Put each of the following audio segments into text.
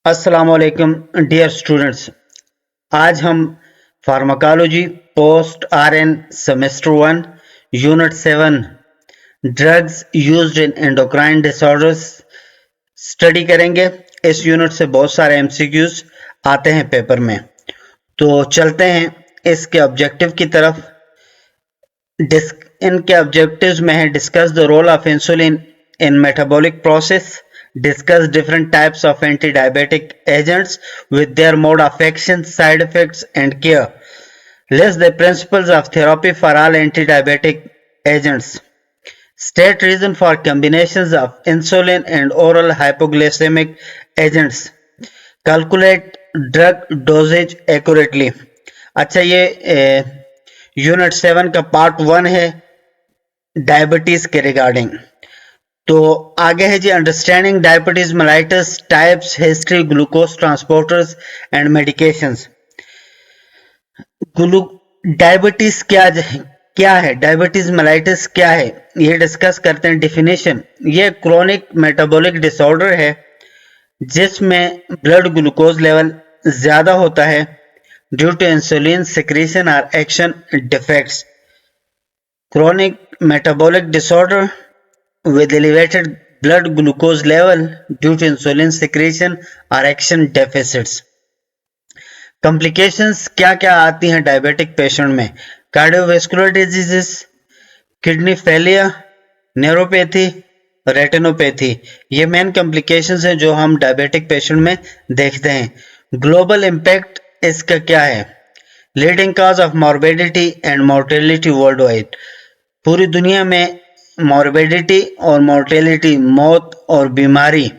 अस्सलामुअलैकुम dear students. आज हम pharmacology post RN semester 1 unit 7 drugs used in endocrine disorders study करेंगे। इस यूनिट से बहुत सारे एमसीक्यूज आते हैं पेपर में, तो चलते हैं इसके ऑब्जेक्टिव की तरफ। इनके ऑब्जेक्टिव्स में है discuss the role of insulin in metabolic process, discuss different types of anti-diabetic agents with their mode of action, side effects and care, list the principles of therapy for all anti-diabetic agents, state reason for combinations of insulin and oral hypoglycemic agents, calculate drug dosage accurately। अच्छा, ये unit 7 का part 1 है diabetes के regarding. तो आगे है जी understanding diabetes mellitus types, history, glucose transporters and medications. Diabetes क्या है, डायबिटीज मेलाइटस क्या है, ये डिस्कस करते हैं। डेफिनेशन, ये क्रोनिक मेटाबॉलिक डिसऑर्डर है जिसमें ब्लड ग्लूकोज लेवल ज्यादा होता है ड्यू टू इंसुलिन सिक्रीशन और action defects. Chronic metabolic disorder with elevated blood glucose level due to insulin secretion or action deficits। complications क्या क्या आती हैं डायबिटिक पेशेंट में? Cardiovascular diseases, kidney failure, neuropathy, retinopathy, ये मेन कॉम्प्लिकेशंस हैं जो हम डायबिटिक पेशेंट में देखते हैं। ग्लोबल इम्पैक्ट इसका क्या है? Leading cause of morbidity and mortality world wide, पूरी दुनिया में मॉर्बिडिटी और मोर्टेलिटी, मौत और बीमारी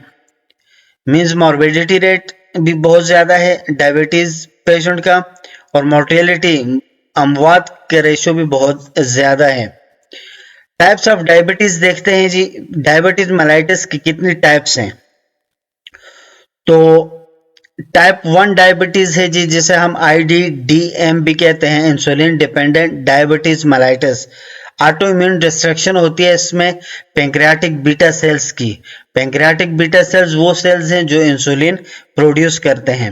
मींस मॉर्बिडिटी रेट भी बहुत ज़्यादा है डायबिटीज़ पेशेंट का, और मोर्टेलिटी अमवात के रेशो भी बहुत ज़्यादा है। टाइप्स ऑफ डायबिटीज़ देखते हैं जी। डायबिटीज मेलाइटस की कितनी टाइप्स हैं? तो टाइप 1 डायबिटीज़ है जी, जिसे हम IDDM भी कहते हैं, insulin dependent diabetes mellitus. Auto immune destruction होती है इसमें पैंक्रियाटिक बीटा सेल्स की। पैंक्रियाटिक बीटा सेल्स वो सेल्स हैं जो इंसुलिन प्रोड्यूस करते हैं।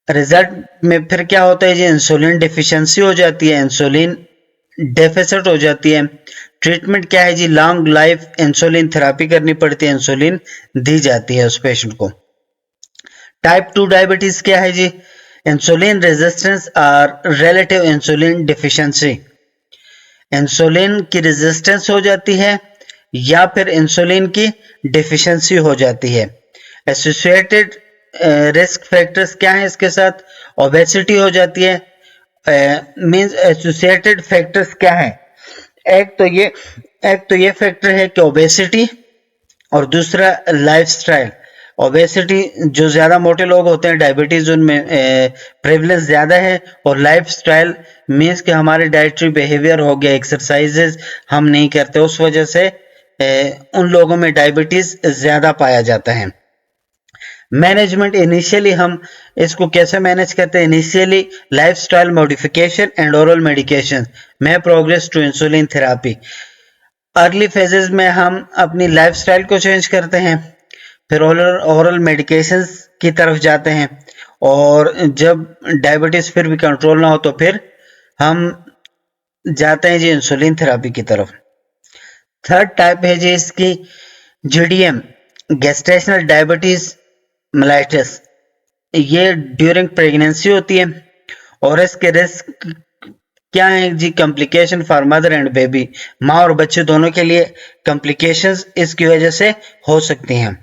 रिजल्ट में फिर क्या होता है जी? इंसुलिन डिफिशिएंसी हो जाती है, इंसुलिन डेफिसिट हो जाती है। ट्रीटमेंट क्या है जी? लॉन्ग लाइफ इंसुलिन थेरेपी करनी पड़ती है, इंसुलिन दी जाती है उस पेशेंट को। टाइप 2 डायबिटीज क्या है जी? इंसुलिन रेजिस्टेंस और रिलेटिव इंसुलिन डिफिशिएंसी। इंसुलिन की रेजिस्टेंस हो जाती है या फिर इंसुलिन की डिफिशिएंसी हो जाती है। एसोसिएटेड रिस्क फैक्टर्स क्या है इसके साथ? ओबेसिटी हो जाती है। मींस एसोसिएटेड फैक्टर्स क्या है? एक तो ये फैक्टर है कि ओबेसिटी, और दूसरा लाइफस्टाइल। ओबेसिटी, जो ज़्यादा मोटे लोग होते हैं डायबिटीज़ उनमें प्रेवलेंस ज़्यादा है, और लाइफस्टाइल मीन्स कि हमारे डाइटरी बिहेवियर हो गया, एक्सरसाइजेज हम नहीं करते, उस वजह से उन लोगों में डायबिटीज़ ज़्यादा पाया जाता है। मैनेजमेंट, इनिशियली हम इसको कैसे मैनेज करते हैं? Initially lifestyle modification and oral medication में progress to insulin therapy. Early phases में हम अपनी लाइफस्टाइल को चेंज करते हैं, फिर ओरल मेडिकेशंस की तरफ जाते हैं, और जब डायबिटीज फिर भी कंट्रोल ना हो तो फिर हम जाते हैं जी इंसुलिन थेरेपी की तरफ। थर्ड टाइप है जी इसकी GDM, गेस्टेशनल डायबिटीज मेलाइटस। ये ड्यूरिंग प्रेगनेंसी होती है, और इसके रिस्क क्या है जी? Complication for mother and baby, माँ और बच्चे दोनों के लिए कॉम्प्लिकेशंस इसकी वजह से हो सकती हैं।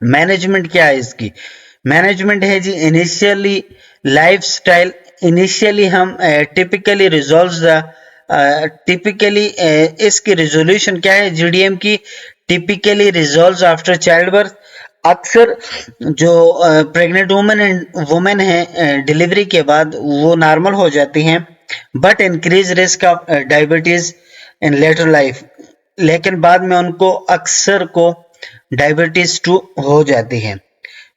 मैनेजमेंट क्या है इसकी? मैनेजमेंट है जी इनिशियली लाइफस्टाइल। इनिशियली हम टिपिकली इसकी रिजोल्यूशन क्या है GDM की? Typically resolve after child birth. अक्सर जो प्रेग्नेंट वुमेन है डिलीवरी के बाद वो नॉर्मल हो जाती हैं, but increase risk of diabetes in later life, लेकिन बाद में उनको अक्सर को डायबिटीज 2 हो जाती है।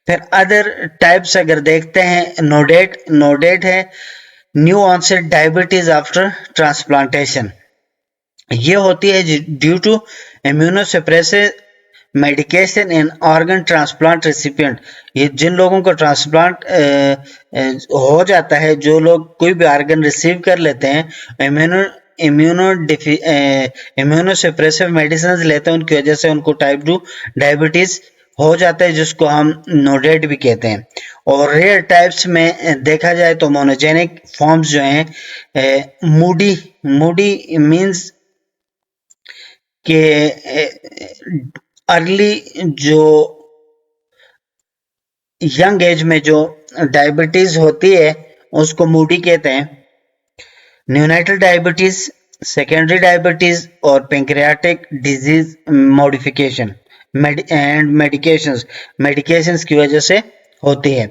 फिर अदर टाइप्स अगर देखते हैं, नोडेट है new onset diabetes after transplantation. ये होती है due to immunosuppressive medication in organ transplant recipient, ये जिन लोगों को ट्रांसप्लांट हो जाता है, जो लोग कोई भी ऑर्गन रिसीव कर लेते हैं, इम्यूनो सप्रेसिव मेडिसिन लेते हैं, उनकी वजह से उनको टाइप 2 डायबिटीज हो जाता है, जिसको हम नोडेट भी कहते हैं। और रेयर टाइप्स में देखा जाए तो मोनोजेनिक फॉर्म्स जो हैं, मूडी मींस के अर्ली जो यंग एज में जो डायबिटीज होती है उसको मूडी कहते हैं। न्यूनाइटल डायबिटीज, सेकेंडरी डायबिटीज और pancreatic disease modification and medications की वजह से होती है।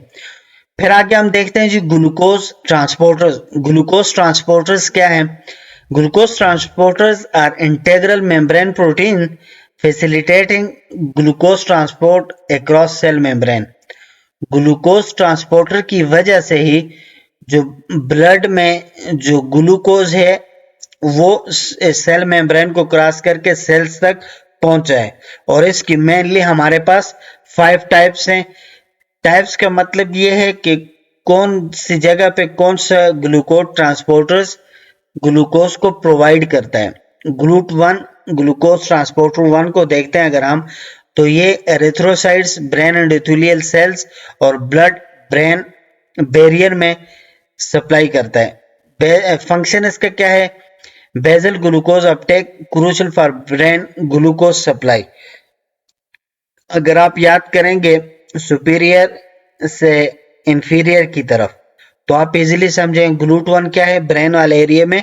फिर आगे हम देखते हैं जी ग्लूकोज ट्रांसपोर्टर्स। ग्लूकोज ट्रांसपोर्टर्स क्या है? Glucose transporters are integral membrane protein facilitating glucose transport across cell membrane. Glucose transporter की वजह से ही जो ब्लड में जो ग्लूकोज है वो सेल मेम्ब्रेन को क्रॉस करके सेल्स तक पहुंचा है। और इसकी मेनली हमारे पास 5 टाइप्स हैं। टाइप्स का मतलब ये है कि कौन सी जगह पे कौन सा ग्लूकोज ट्रांसपोर्टर्स ग्लूकोज को प्रोवाइड करता है। ग्लूकोज ट्रांसपोर्टर 1 को देखते हैं अगर हम, तो ये एरिथ्रोसाइट्स, ब्रेन एंडोथेलियल सेल्स और ब्लड ब्रेन बैरियर में सप्लाई करता है। फंक्शन इसका क्या है? Basal glucose uptake crucial for brain glucose supply. अगर आप याद करेंगे सुपीरियर से इंफीरियर की तरफ, तो आप इजीली समझेंगे GLUT1 क्या है? ब्रेन वाले एरिया में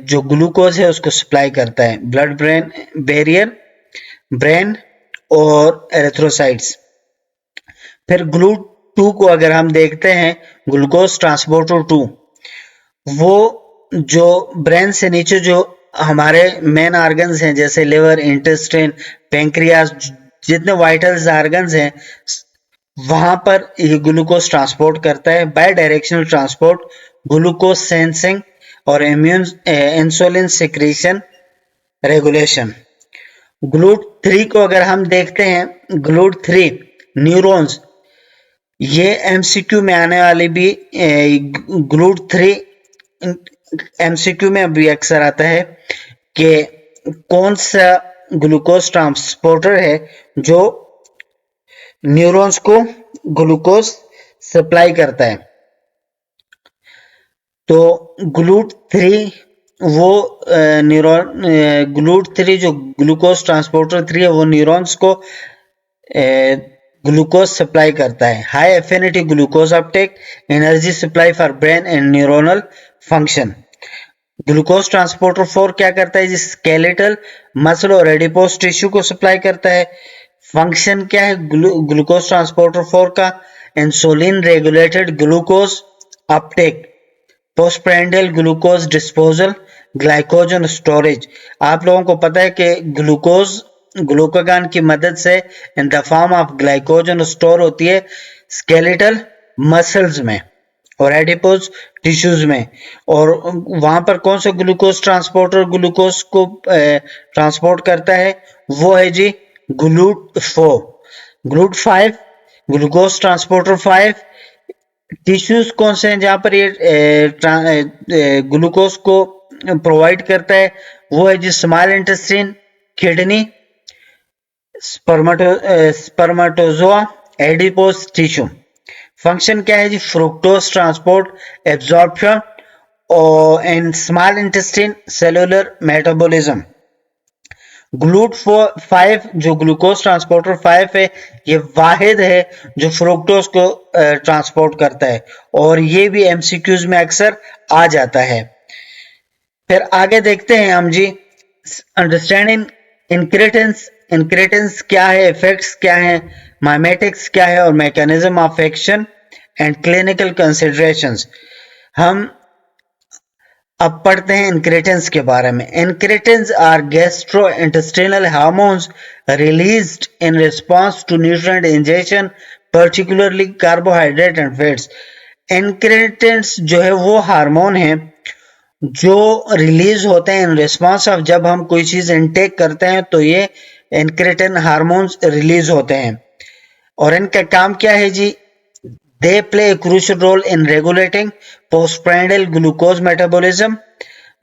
जो ग्लूकोज है उसको सप्लाई करता है, ब्लड ब्रेन बैरियर, ब्रेन और एरिथ्रोसाइट्स। फिर GLUT2 को अगर हम देखते हैं, ग्लूकोज ट्रांसपोर्टर 2, वो जो ब्रेन से नीचे जो हमारे मेन ऑर्गन्स हैं जैसे लिवर, इंटेस्टाइन, पेंक्रियास, जितने वाइटल्स ऑर्गन्स हैं वहां पर ये ग्लूकोज ट्रांसपोर्ट करता है। Bidirectional transport, glucose sensing और इंसुलिन सिक्रीशन रेगुलेशन। GLUT3 को अगर हम देखते हैं, GLUT3 न्यूरॉन्स, ये एमसीक्यू में आने वाली भी GLUT3 एमसीक्यू में भी अक्सर आता है कि कौन सा ग्लूकोज ट्रांसपोर्टर है जो न्यूरॉन्स को ग्लूकोज सप्लाई करता है। तो GLUT3 वो GLUT3 जो ग्लूकोज ट्रांसपोर्टर 3 है वो न्यूरॉन्स को ग्लूकोज सप्लाई करता है। High affinity glucose uptake, energy supply for brain and neuronal function. Glucose transporter 4 क्या करता है? जिस स्केलेटल, मसल और एडिपोज टिश्यू को सप्लाई करता है। फंक्शन क्या है ग्लूकोज ट्रांसपोर्टर 4 का? Insulin regulated glucose uptake, postprandial glucose disposal, glycogen storage. आप लोगों को पता है कि ग्लूकागॉन की मदद से in the form of glycogen store होती है स्केलेटल मसल्स में और एडिपोज टिश्यूज में। और वहां पर कौन सा ग्लूकोज ट्रांसपोर्टर ग्लूकोज को ट्रांसपोर्ट करता है? वो है जी GLUT4। GLUT5 glucose transporter 5। Tissues कौन से हैं जहां पर ये ग्लूकोज को प्रोवाइड करता है? वो है जी small intestine, kidney, spermatozoa, adipose tissue. Function क्या है जी? फ्रुक्टोज ट्रांसपोर्ट, एब्जॉर्प्शन और in small intestine, cellular metabolism. GLUT5 जो ग्लूकोज ट्रांसपोर्टर 5 है, ये वाहिद है जो फ्रुक्टोज को ट्रांसपोर्ट करता है और ये भी एमसीक्यूज में अक्सर आ जाता है। फिर आगे देखते हैं हम जी अंडरस्टैंडिंग इनक्रेटेंस। इनक्रेटेंस क्या है, इफेक्ट्स क्या है, माइमेटिक्स क्या है और mechanism of action and clinical considerations. हम अब पढ़ते हैं इनक्रेटेंस के बारे में। Incretins are gastrointestinal hormones released in response to nutrient injection, particularly carbohydrate and fats. Incretins जो है वो हार्मोन है जो रिलीज होते हैं इन रिस्पांस ऑफ, जब हम कोई चीज इनटेक करते हैं तो ये इंक्रेटिन हार्मोन्स रिलीज होते हैं और इनका काम क्या है जी? They play a crucial role in regulating postprandial glucose metabolism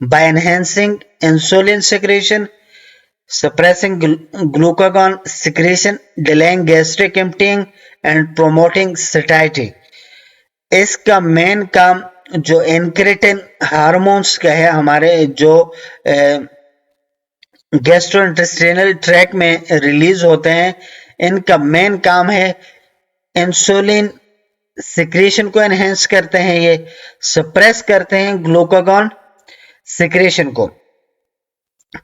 by enhancing insulin secretion, suppressing glucagon secretion, delaying gastric emptying and promoting satiety. इसका मेन काम जो इंक्रेटिन हार्मोन्स का है, हमारे जो गैस्ट्रोइंटेस्टाइनल ट्रैक में रिलीज होते हैं, इनका मेन काम है इंसुलिन सिक्रेशन को एनहेंस करते हैं, ये सप्रेस करते हैं ग्लूकागॉन सिक्रेशन को,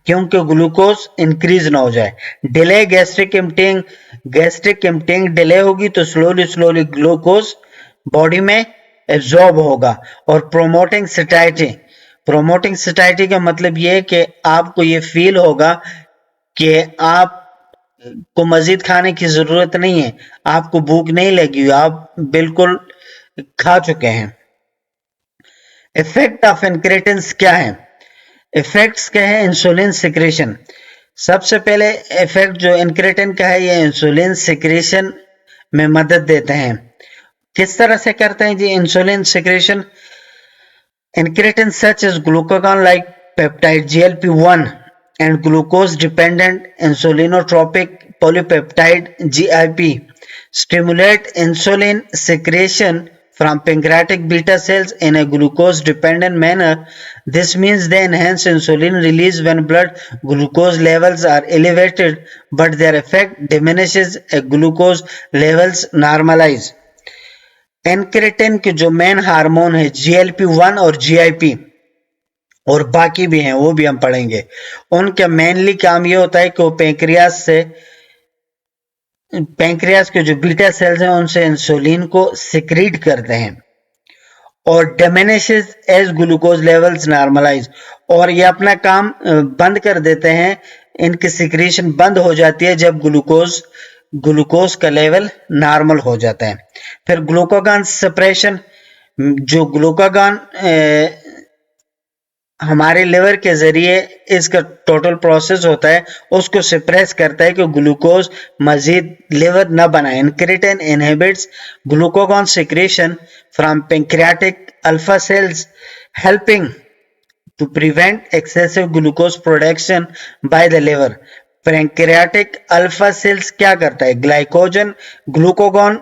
क्योंकि ग्लूकोज इंक्रीज ना हो जाए। डिले गैस्ट्रिक एम्प्टिंग डिले होगी तो स्लोली ग्लूकोज बॉडी में एब्जॉर्ब होगा। और प्रोमोटिंग सटाइटी का मतलब ये है कि आपको ये फील होगा कि आप को मजीद खाने की जरूरत नहीं है, आपको भूख नहीं लगी, आप बिल्कुल खा चुके हैं। इफेक्ट ऑफ इंक्रेटिन्स क्या है? इफेक्ट्स क्या है? Insulin secretion. सबसे पहले इफेक्ट जो इंक्रेटिन का है, ये इंसुलिन सिक्रेशन में मदद देते हैं। किस तरह से करते हैं जी insulin secretion? Incretin such as glucagon like peptide GLP-1 and glucose dependent insulinotropic polypeptide GIP stimulate insulin secretion from pancreatic beta cells in a glucose dependent manner. This means they enhance insulin release when blood glucose levels are elevated, but their effect diminishes as glucose levels normalize. Incretin के जो main hormone है GLP-1 और GIP और बाकी भी हैं, वो भी हम पढ़ेंगे। उनका मेनली काम ये होता है कि वो पैंक्रियास के जो बीटा सेल्स हैं उनसे इंसुलिन को सिक्रीट करते हैं और diminishes as glucose levels normalize, और ये अपना काम बंद कर देते हैं, इनकी सिक्रीशन बंद हो जाती है जब ग्लूकोज का लेवल नॉर्मल हो जाता है। फिर ग्लूकागॉन सप्रेशन, जो ग्लूकागॉन हमारे लिवर के जरिए इसका टोटल प्रोसेस होता है, उसको सप्रेस करता है कि ग्लूकोज मजीद लिवर न बनाए। Incretin inhibits glucagon secretion from pancreatic alpha cells helping to prevent excessive glucose production by the liver. Pancreatic alpha cells क्या करता है? ग्लाइकोजन ग्लूकागॉन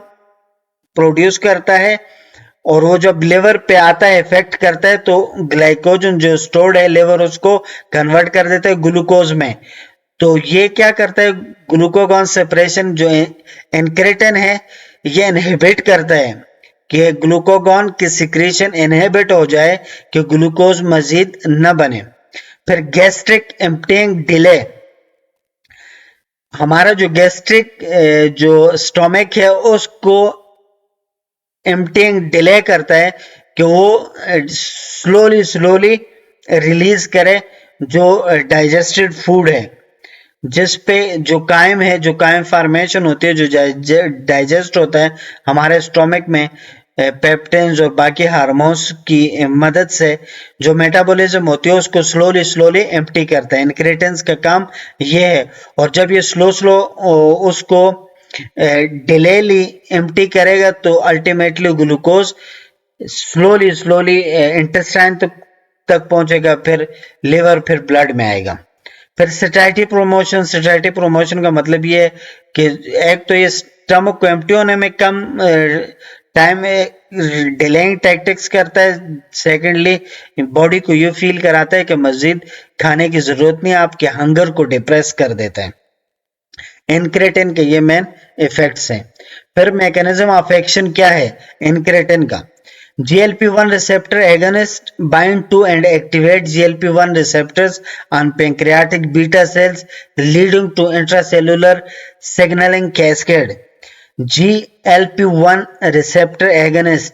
प्रोड्यूस करता है और वो जब लिवर पे आता है इफेक्ट करता है तो ग्लाइकोजन जो स्टोर्ड है लिवर उसको कन्वर्ट कर देता है ग्लूकोज में। तो ये क्या करता है? ग्लूकागॉन सेपरेशन जो इंक्रेटिन है ये इनहिबिट करता है कि ग्लूकागॉन की सिक्रेशन इनहिबिट हो जाए कि ग्लूकोज मजीद न बने। फिर गैस्ट्रिक एम्प्टिंग डिले, हमारा जो गैस्ट्रिक जो स्टोमक है उसको एम्प्टिंग डिले करता है कि वो स्लोली रिलीज करे जो डाइजेस्टेड फूड है, जिस पे जो कायम फॉर्मेशन होती है, जो डाइजेस्ट होता है हमारे स्टोमक में पेप्टिन्स और बाकी हार्मोन्स की मदद से जो मेटाबॉलिज्म होती है उसको स्लोली एम्प्टी करता है। इंक्रेटिन्स का काम ये है, और जब ये स्लो उसको डिलेली एम्प्टी करेगा तो अल्टीमेटली ग्लूकोज स्लोली इंटेस्टाइन तक पहुंचेगा, फिर लिवर, फिर ब्लड में आएगा। फिर सटाइटी प्रोमोशन का मतलब ये है कि एक तो ये स्टमक को एम्प्टी होने में कम टाइम डिलेइंग टैक्टिक्स करता है, सेकेंडली बॉडी को ये फील कराता है कि मजीद खाने की जरूरत नहीं, आपके हंगर को डिप्रेस कर देता है। इंक्रेटिन के ये मेन इफेक्ट्स हैं। फिर मैकेनिज्म ऑफ एक्शन क्या है इंक्रेटिन का? GLP-1 receptor agonist bind to and activate GLP-1 receptors on pancreatic beta cells, leading to intracellular signaling cascade. GLP-1 receptor agonist,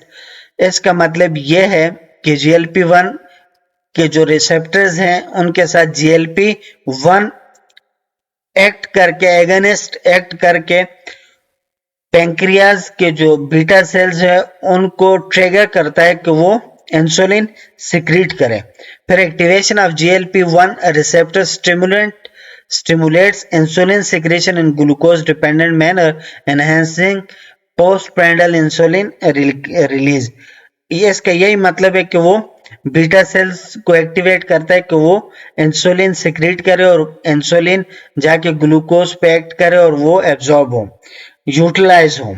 इसका मतलब ये है कि GLP-1 के जो रिसेप्टर्स हैं उनके साथ GLP-1 एक्ट करके, एगनिस्ट एक्ट करके पैंक्रियाज के जो बीटा सेल्स है उनको ट्रिगर करता है कि वो इंसुलिन सिक्रीट करे। फिर activation of GLP-1 receptor stimulates insulin secretion in glucose dependent manner, enhancing postprandial insulin release. ये इसका यही मतलब है कि वो बीटा सेल्स को एक्टिवेट करता है कि वो इंसुलिन सिक्रीट करे और इंसुलिन जाके ग्लूकोज पे एक्ट करे और वो एब्जॉर्ब हो, यूटिलाइज हो।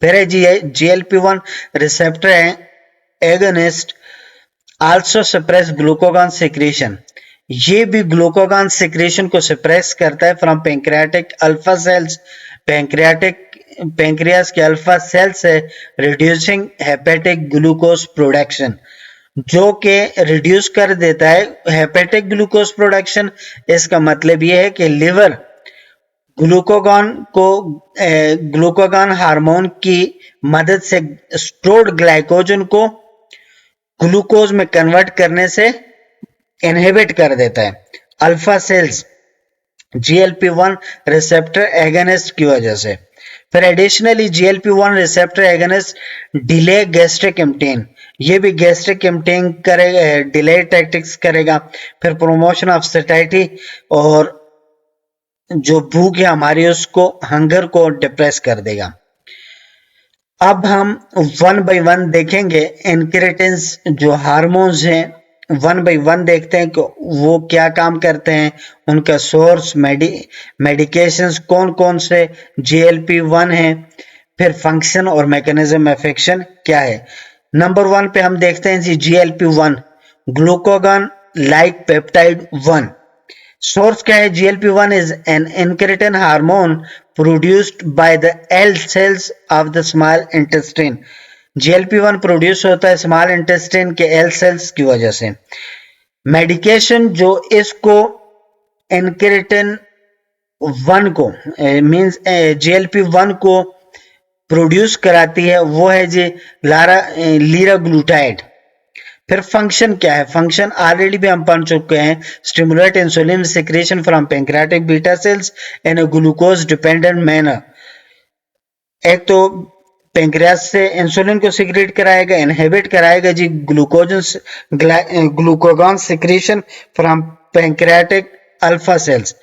फिर है GLP-1 receptor agonist also suppress glucagon secretion. ये भी ग्लूकोगॉन सिक्रीशन को सप्रेस करता है from pancreatic alpha sales, pancreas के अल्फा सेल से, रिड्यूसिंग हेपेटिक ग्लूकोज प्रोडक्शन, जो कि रिड्यूस कर देता है हेपेटिक ग्लूकोज प्रोडक्शन। इसका मतलब यह है कि लिवर ग्लूकोगॉन हार्मोन की मदद से स्टोर्ड ग्लाइकोजन को ग्लूकोज में कन्वर्ट करने से इनहिबिट कर देता है alpha cells GLP-1 receptor agonist की वजह से। फिर additionally GLP-1 receptor agonist delay gastric emptying, ये भी गैस्ट्रिक एम्पटीन करेगा, डिले टैक्टिक्स करेगा। फिर प्रमोशन ऑफ सैटिस्फैक्टी, और जो भूख है हमारी उसको, हंगर को डिप्रेस कर देगा। अब हम वन बाय वन देखेंगे इंक्रेटिन्स जो हार्मोन्स हैं, वन बाय वन देखते हैं कि वो क्या काम करते हैं, उनका सोर्स, मेडिकेशंस कौन कौन से GLP-1 है, फिर फंक्शन और मैकेनिज्म ऑफ एक्शन क्या है। नंबर 1 पे हम देखते हैं जी GLP-1 glucagon like peptide 1। Source क्या है? GLP-1 is an incretin hormone produced by the L cells of the small intestine. GLP-1 produce होता है स्मॉल इंटेस्टाइन के L सेल्स की वजह से। मेडिकेशन जो इसको इंक्रेटिन 1 को मींस GLP-1 को प्रोड्यूस कराती है वो है जी लीराग्लूटाइड। फिर फंक्शन क्या है? फंक्शन ऑलरेडी भी हम पढ़ चुके हैं, stimulate insulin secretion from pancreatic beta sales in a glucose dependent manner. एक तो पैंक्रियास से इंसुलिन को सिक्रेट कराएगा, इनहिबिट कराएगा जी glucagon secretion from pancreatic alpha cells.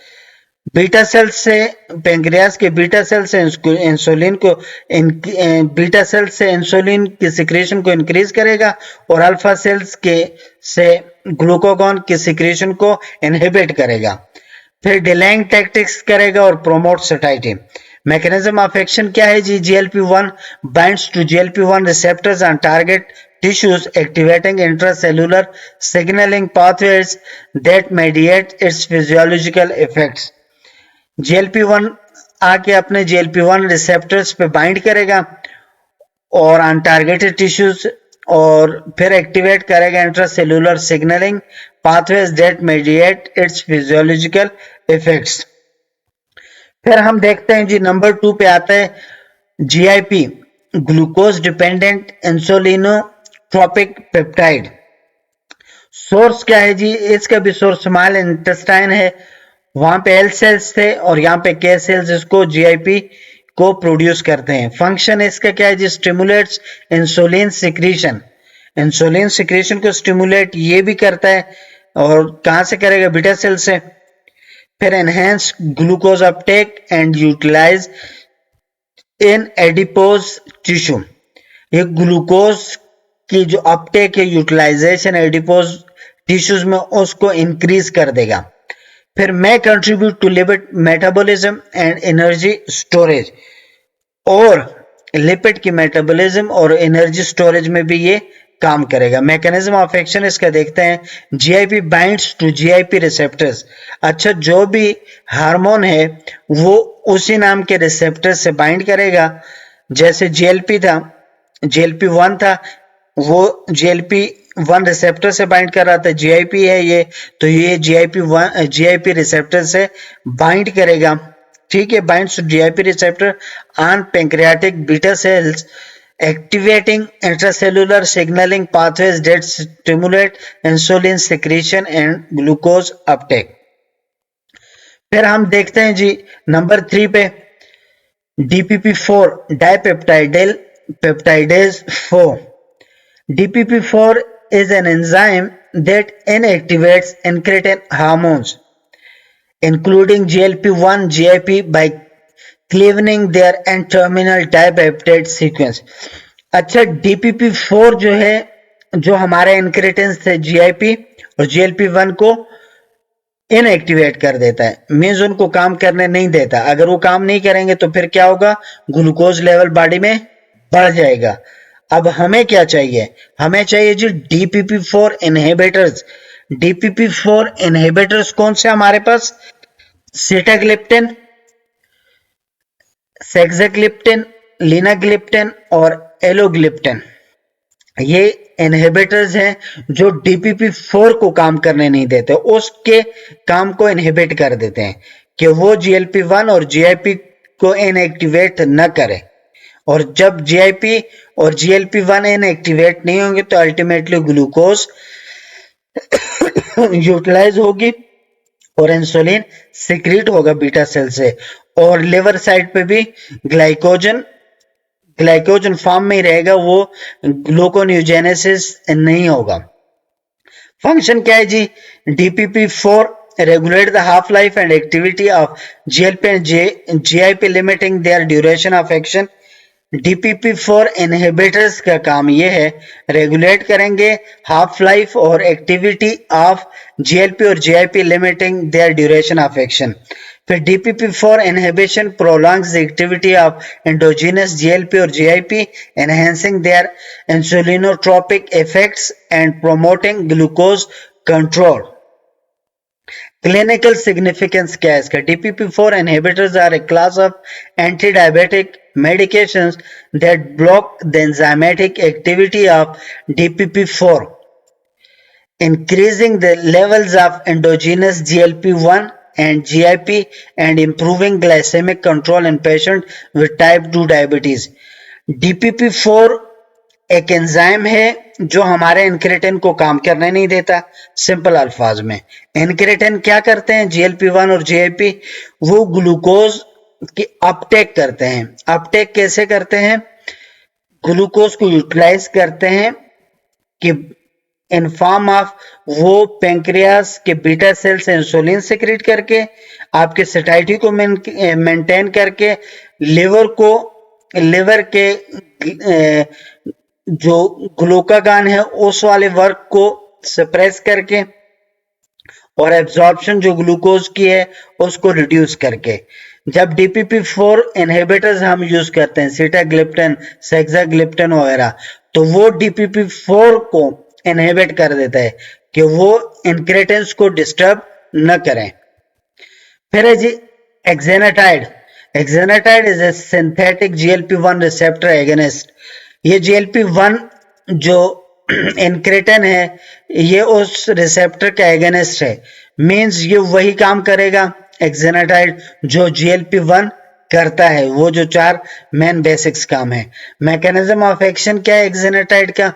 Beta cell से, पैंक्रियास के बीटा सेल से इंसुलिन को बीटा सेल से इंसुलिन की सिक्रेशन को इंक्रीज करेगा और अल्फा सेल्स के से ग्लूकोगॉन की सिक्रेशन को इनहिबिट करेगा। फिर डिलेइंग टैक्टिक्स करेगा और promote satisfactory. Mechanism of action क्या है जी? GLP-1 binds to GLP-1 receptors on target tissues, activating intracellular signaling pathways that mediate its physiological effects. GLP-1 आके अपने GLP-1 रिसेप्टर्स पे बाइंड करेगा और ऑन टारगेटेड टिश्यूज, और फिर एक्टिवेट करेगा intracellular signaling pathways that mediate it's physiological effects. फिर हम देखते हैं जी नंबर 2 पे आता है GIP glucose dependent insulinotropic peptide. Source क्या है जी? इसका भी सोर्स स्मॉल इंटेस्टाइन है, वहां पे L सेल्स थे और यहाँ पे K सेल्स इसको GIP को प्रोड्यूस करते हैं। फंक्शन इसका क्या है जी? Stimulates insulin secretion, insulin secretion को स्टिमुलेट ये भी करता है, और कहां से करेगा? बीटा सेल से। फिर enhance glucose uptake and utilize in adipose tissue, ये ग्लूकोज की जो अपटेक है, यूटिलाइजेशन एडिपोज टिश्यूज में उसको इंक्रीज कर देगा। फिर may contribute to lipid metabolism and energy storage, और लिपिड की मेटाबॉलिज्म और एनर्जी स्टोरेज में भी ये काम करेगा। मैकेनिज्म ऑफ एक्शन इसका देखते हैं। GIP binds to GIP receptors. अच्छा, जो भी हार्मोन है वो उसी नाम के रिसेप्टर से बाइंड करेगा। जैसे GLP-1 था, वो GLP-1 रिसेप्टर से बाइंड कर रहा था, GIP है ये, तो ये GIP रिसेप्टर से बाइंड करेगा। ठीक है, binds to GIP receptor on pancreatic beta cells, activating intracellular signaling pathways that stimulate insulin secretion and glucose uptake. फिर हम देखते हैं जी नंबर 3 पे DPP-4 dipeptidyl peptidase 4। DPP-4 is an enzyme that inactivates incretin hormones. including GLP-1, GIP by cleaving their N-terminal dipeptide sequence. अच्छा, DPP-4 जो है, जो हमारा इनक्रेटेंस है GIP और GLP-1 को इनएक्टिवेट कर देता है, मीन्स उनको काम करने नहीं देता। अगर वो काम नहीं करेंगे तो फिर क्या होगा, ग्लूकोज लेवल बॉडी में बढ़ जाएगा। अब हमें क्या चाहिए, हमें चाहिए जी DPP-4 इनहिबिटर्स। DPP-4 इनहिबिटर्स कौन से हमारे पास, सीटाग्लिप्टिन, सेक्साग्लिप्टिन, लिनाग्लिप्टिन और एलोग्लिप्टिन। ये इनहिबिटर्स हैं जो DPP-4 को काम करने नहीं देते, उसके काम को इनहिबिट कर देते हैं कि वो GLP-1 और GIP को इनएक्टिवेट न करे। और जब GIP और GLP-1 इनएक्टिवेट नहीं होंगे तो अल्टीमेटली ग्लूकोज यूटिलाइज होगी और इंसुलिन सिक्रीट होगा बीटा सेल से, और लिवर साइड पे भी ग्लाइकोजन फॉर्म में ही रहेगा, वो ग्लूकोन्यूजेनेसिस नहीं होगा। फंक्शन क्या है जी, DPP-4 regulate the half life and activity of GLP and GIP limiting their duration of action। DPP-4 inhibitors का काम ये है, रेगुलेट करेंगे हाफ लाइफ और एक्टिविटी ऑफ GLP और GIP limiting their duration of action. फिर DPP-4 inhibition prolongs the activity of endogenous GLP और GIP, enhancing their insulinotropic effects and promoting glucose control. Clinical significance क्या है इसका, DPP-4 inhibitors are a class of anti-diabetic medications that block the enzymatic activity of DPP-4, increasing the levels of endogenous GLP-1 and GIP and improving glycemic control in patients with type 2 diabetes। DPP-4 एक enzyme है जो हमारे incretin को काम करने नहीं देता। Simple अल्फाज में इनक्रेटिन क्या करते हैं, GLP-1 और GIP वो ग्लूकोज की अपटेक करते हैं। अपटेक कैसे करते हैं, ग्लूकोज को यूटिलाइज करते हैं कि इन फॉर्म ऑफ वो पेंक्रियास के बीटा सेल से इंसुलिन सिक्रीट करके आपके सेटाइटी को मेंटेन करके लिवर के जो ग्लूकागॉन है उस वाले वर्क को सप्रेस करके और एब्जॉर्प्शन जो ग्लूकोज की है उसको रिड्यूस करके। जब DPP-4 इनहिबिटर्स हम यूज करते हैं, सीटाग्लिप्टिन, सेक्साग्लिप्टिन वगैरह, तो वो DPP-4 को इनहिबिट कर देता है कि वो इनक्रेटिन्स को डिस्टर्ब न करें। फिर है जी exenatide. Exenatide is a synthetic GLP-1 receptor agonist. ये GLP-1 जो इनक्रेटिन है ये उस रिसेप्टर का एगोनिस्ट है, मींस ये वही काम करेगा एक्सेनाटाइड जो GLP-1 करता है, वो जो 4 मेन बेसिक्स काम है। मैकेनिज्म ऑफ एक्शन क्या है एक्सेनाटाइड का,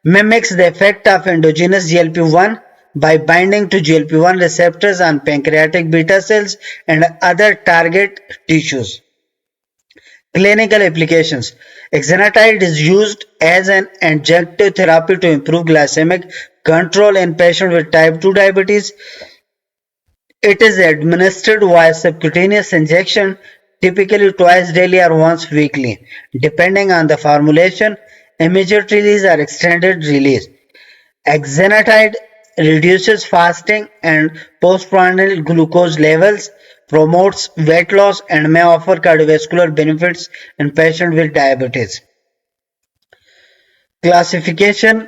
mimics the effect of endogenous GLP-1 by binding to GLP-1 receptors on pancreatic beta cells and other target tissues। Clinical applications: exenatide is used as an adjunctive therapy to improve glycemic control in patients with type 2 diabetes. It is administered via subcutaneous injection, typically twice daily or once weekly, depending on the formulation. Immediate release or extended release. Exenatide reduces fasting and postprandial glucose levels, promotes weight loss, and may offer cardiovascular benefits in patients with diabetes. Classification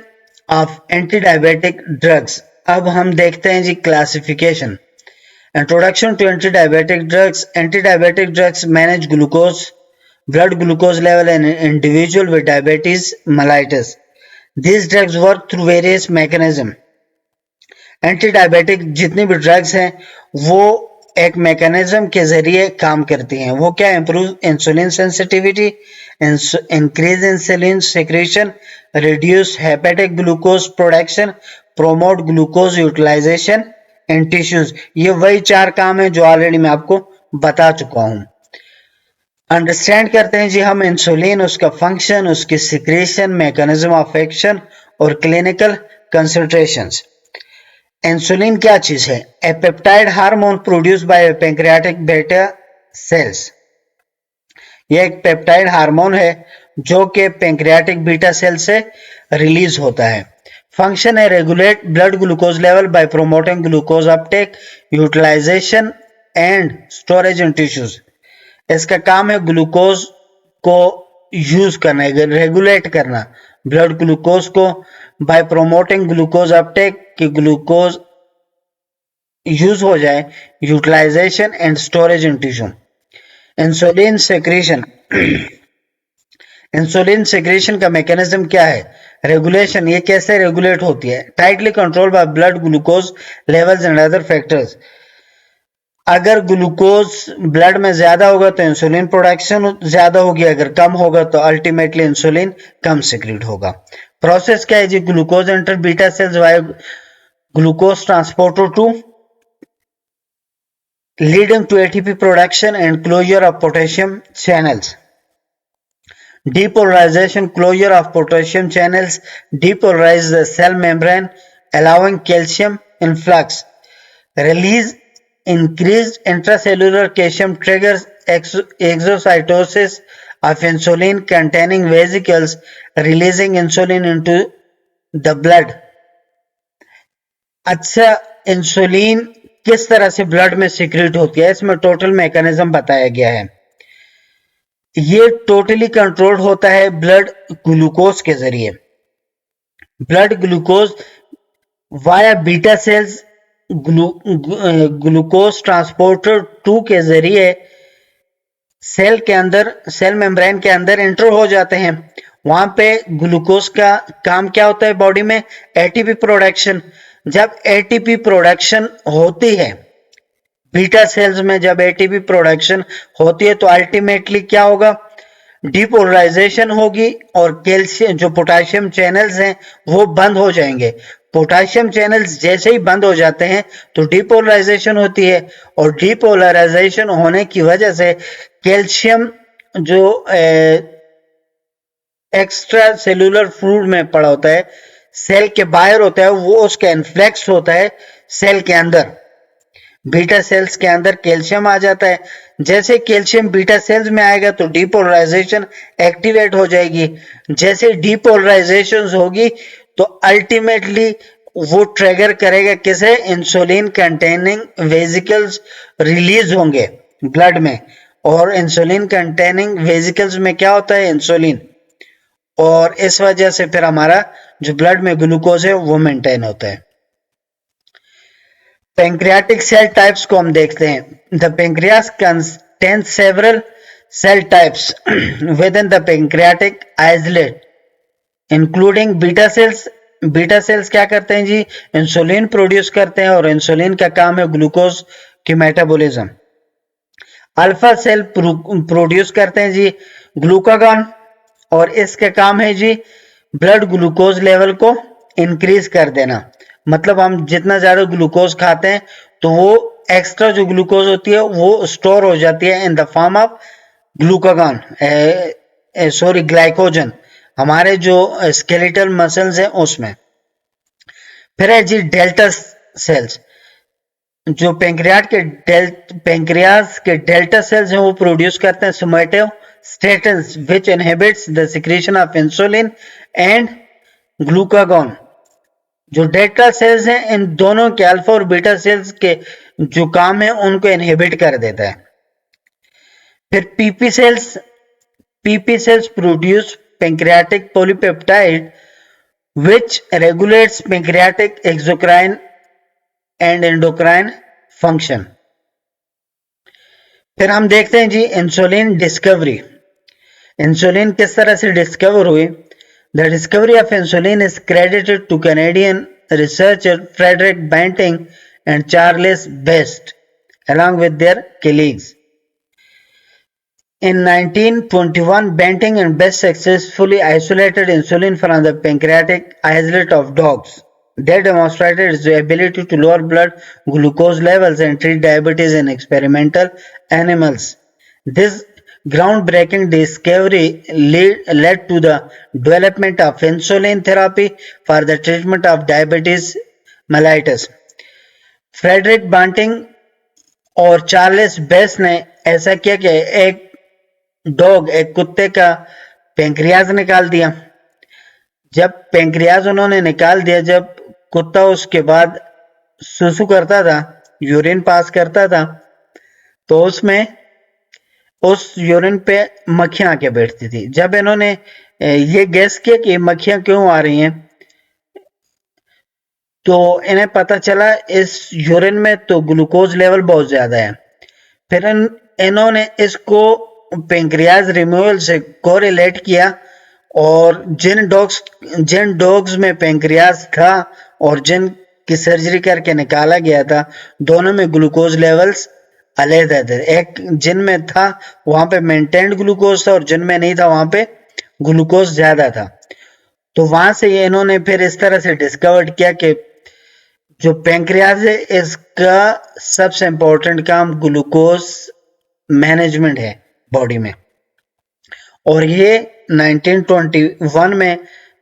of anti-diabetic drugs। अब हम देखते हैं जी classification. Introduction to anti-diabetic drugs। Anti-diabetic drugs manage blood glucose level in an individual with diabetes mellitus. These drugs work through various mechanisms. Anti-diabetic जितनी भी drugs हैं वो एक mechanism के जरिए काम करती हैं। वो क्या, improve insulin sensitivity, increase insulin secretion, reduce hepatic glucose production, promote glucose utilization in tissues. ये वही 4 काम है जो ऑलरेडी मैं आपको बता चुका हूं। अंडरस्टैंड करते हैं जी हम इंसुलिन, उसका फंक्शन, उसकी सिक्रीशन, मैकेनिज्म ऑफ एक्शन और क्लिनिकल कंसंट्रेशंस। इंसुलिन क्या चीज है? A peptide hormone produce by pancreatic beta cells. यह एक पेप्टाइड हार्मोन है जो कि पैंक्रियाटिक बीटा सेल से रिलीज होता है। फंक्शन है regulate blood glucose level by promoting glucose uptake, utilization and storage in tissues. इसका काम है ग्लूकोज को यूज करना, रेगुलेट करना ब्लड ग्लूकोज को बाय प्रोमोटिंग ग्लूकोज अपटेक, कि ग्लूकोज यूज हो जाए, utilization and storage in tissue. Insulin secretion insulin secretion का मैकेनिज्म क्या है? रेगुलेशन, ये कैसे रेगुलेट होती है? Tightly control by blood glucose levels and other factors. अगर ग्लूकोज ब्लड में ज्यादा होगा तो इंसुलिन प्रोडक्शन ज्यादा होगी, अगर कम होगा तो अल्टीमेटली इंसुलिन कम सिक्रीट होगा। प्रोसेस क्या है जी? Glucose enter beta cells via glucose transporter to leading to ATP production and closure of potassium channels. Depolarization, closure of potassium channels depolarize the cell membrane, allowing calcium influx. Release increased intracellular calcium triggers exocytosis of insulin containing vesicles, releasing insulin into the blood. अच्छा, insulin किस तरह से blood में secret होती है, इसमें total mechanism बताया गया है। ये टोटली कंट्रोल होता है ब्लड ग्लूकोज के जरिए। Blood glucose via beta cells glucose transporter 2 के जरिए सेल के अंदर, सेल मेम्ब्रेन के अंदर एंटर हो जाते हैं। वहां पे ग्लूकोज का काम क्या होता है बॉडी में? ATP production. जब एटीपी प्रोडक्शन होती है बीटा सेल्स में, जब एटीपी प्रोडक्शन होती है तो अल्टीमेटली क्या होगा? डिपोलराइजेशन होगी और कैल्शियम, जो पोटेशियम चैनल्स हैं वो बंद हो जाएंगे। पोटेशियम चैनल्स जैसे ही बंद हो जाते हैं तो डिपोलराइजेशन होती है, और डिपोलराइजेशन होने की वजह से कैल्शियम जो एक्स्ट्रा सेलुलर फ्लूइड में पड़ा होता है, सेल के बाहर होता है, वो उसका इन्फ्लेक्स होता है सेल के अंदर। बीटा सेल्स के अंदर कैल्शियम आ जाता है। जैसे कैल्शियम बीटा सेल्स में आएगा तो डिपोलराइजेशन एक्टिवेट हो जाएगी। जैसे डिपोलराइजेशन होगी तो अल्टीमेटली वो ट्रिगर करेगा किसे? इंसुलिन कंटेनिंग वेसिकल्स रिलीज होंगे ब्लड में, और इंसुलिन कंटेनिंग वेसिकल्स में क्या होता है? इंसुलिन। और इस वजह से फिर हमारा जो ब्लड में ग्लूकोज है वो मेंटेन होता है। पैंक्रियाटिक सेल टाइप्स को हम देखते हैं। The pancreas contains several cell types within the pancreatic isolate including beta cells. Beta cells क्या करते हैं जी? इंसुलिन प्रोड्यूस करते हैं, और इंसुलिन का काम है ग्लूकोज की मेटाबॉलिज्म। अल्फा सेल प्रोड्यूस करते हैं जी ग्लूकागॉन, और इसका काम है जी ब्लड ग्लूकोज लेवल को इंक्रीज कर देना। मतलब हम जितना ज्यादा ग्लूकोज खाते हैं तो वो एक्स्ट्रा जो ग्लूकोज होती है वो स्टोर हो जाती है in the form of glucagon, sorry glycogen, हमारे जो स्केलेटल मसल्स हैं उसमें। फिर है जी डेल्टा सेल्स, जो पैंक्रियास के डेल्टा सेल्स हैं वो प्रोड्यूस करते हैं somatostatins which inhibits the secretion of insulin and glucagon। जो डेल्टा सेल्स हैं इन दोनों के, अल्फा और बीटा सेल्स के जो काम है उनको इनहिबिट कर देता है। फिर PP sales produce pancreatic polypeptide which regulates pancreatic exocrine and endocrine function। फिर हम देखते हैं जी इंसुलिन डिस्कवरी। इंसुलिन किस तरह से डिस्कवर हुई? The discovery of insulin is credited to Canadian researcher Frederick Banting and Charles Best along with their colleagues। In 1921, Banting and Best successfully isolated insulin from the pancreatic islet of dogs. They demonstrated its ability to lower blood glucose levels and treat diabetes in experimental animals. This groundbreaking discovery led to the development of insulin therapy for the treatment of diabetes mellitus। Frederick Banting और Charles base ने ऐसा किया कि एक कुत्ते का pancreas निकाल दिया। जब पेंक्रियाज उन्होंने निकाल दिया, जब कुत्ता उसके बाद सुसु करता था, यूरिन पास करता था, तो उसमें उस यूरिन पे मक्खियां आके बैठती थी। जब इन्होंने ये गेस किया कि मक्खियां क्यों आ रही हैं, तो इन्हें पता चला इस यूरिन में तो ग्लूकोज लेवल बहुत ज्यादा है। फिर इन्होंने इसको पेंक्रियाज रिमूवल से कोरिलेट किया, और जिन डॉग्स में पेंक्रियाज था और जिन की सर्जरी करके निकाला गया था, दोनों में ग्लूकोज लेवल्स अलग थे। एक जिन में था वहां पे मेंटेन्ड ग्लूकोज था, और जिन में नहीं था वहां पे ग्लूकोज ज्यादा था। तो वहां से ये इन्होंने फिर इस तरह से डिस्कवर किया कि जो पेंक्रियाज है इसका सबसे इंपॉर्टेंट काम ग्लूकोज मैनेजमेंट है बॉडी में। और ये 1921 में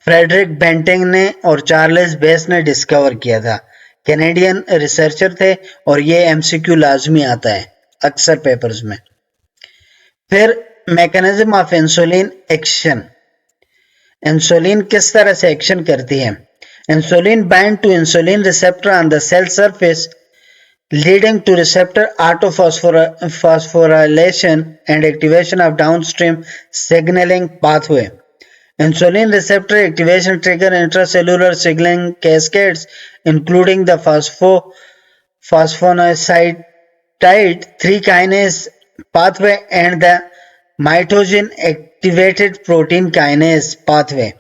फ्रेडरिक बेंटिंग ने और चार्ल्स बेस ने डिस्कवर किया था। कैनेडियन रिसर्चर थे, और ये एमसीक्यू लाजमी आता है अक्सर पेपर्स में। फिर mechanism of insulin action. Insulin किस तरह से एक्शन करती है? Insulin bind to insulin receptor on the cell surface, leading to receptor autophosphorylation and activation of downstream signaling pathway. Insulin receptor activation trigger intracellular signaling cascades, including the phosphonocytide 3 kinase pathway and the mitogen activated protein kinase pathway.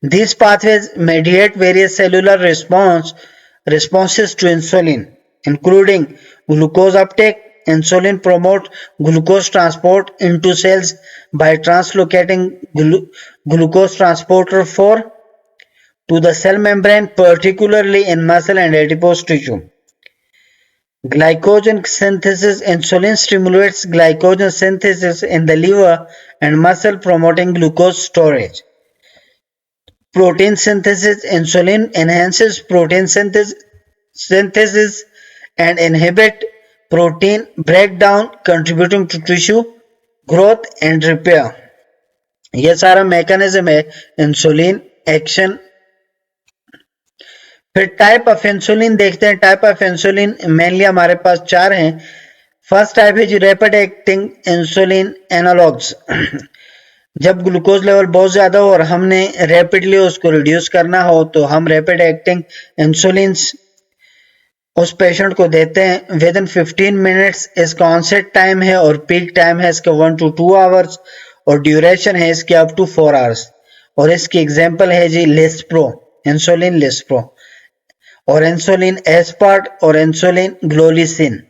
These pathways mediate various cellular responses to insulin, including glucose uptake. Insulin promotes glucose transport into cells by translocating glucose transporter 4 to the cell membrane, particularly in muscle and adipose tissue. Glycogen synthesis. Insulin stimulates glycogen synthesis in the liver and muscle, promoting glucose storage. Protein synthesis. Insulin enhances protein synthesis and inhibit protein breakdown, contributing to tissue growth and repair. ये सारा mechanism है insulin action. फिर type of insulin देखते हैं। Type of insulin mainly हमारे पास 4 हैं। First type है जी rapid acting insulin analogues. जब ग्लूकोज लेवल बहुत ज्यादा हो और हमने रैपिडली उसको रिड्यूस करना हो, तो हम रैपिड एक्टिंग इंसुलिन उस पेशेंट को देते हैं। विद इन 15 मिनट्स इसका ऑनसेट टाइम है और पीक टाइम है इसका 1 to 2 आवर्स, और ड्यूरेशन है इसकी अप टू 4 आवर्स। और इसकी एग्जांपल है जी लिस्प्रो, इंसुलिन लिस्प्रो, और इंसुलिन एस्पार्ट और इंसुलिन ग्लोलिसिन।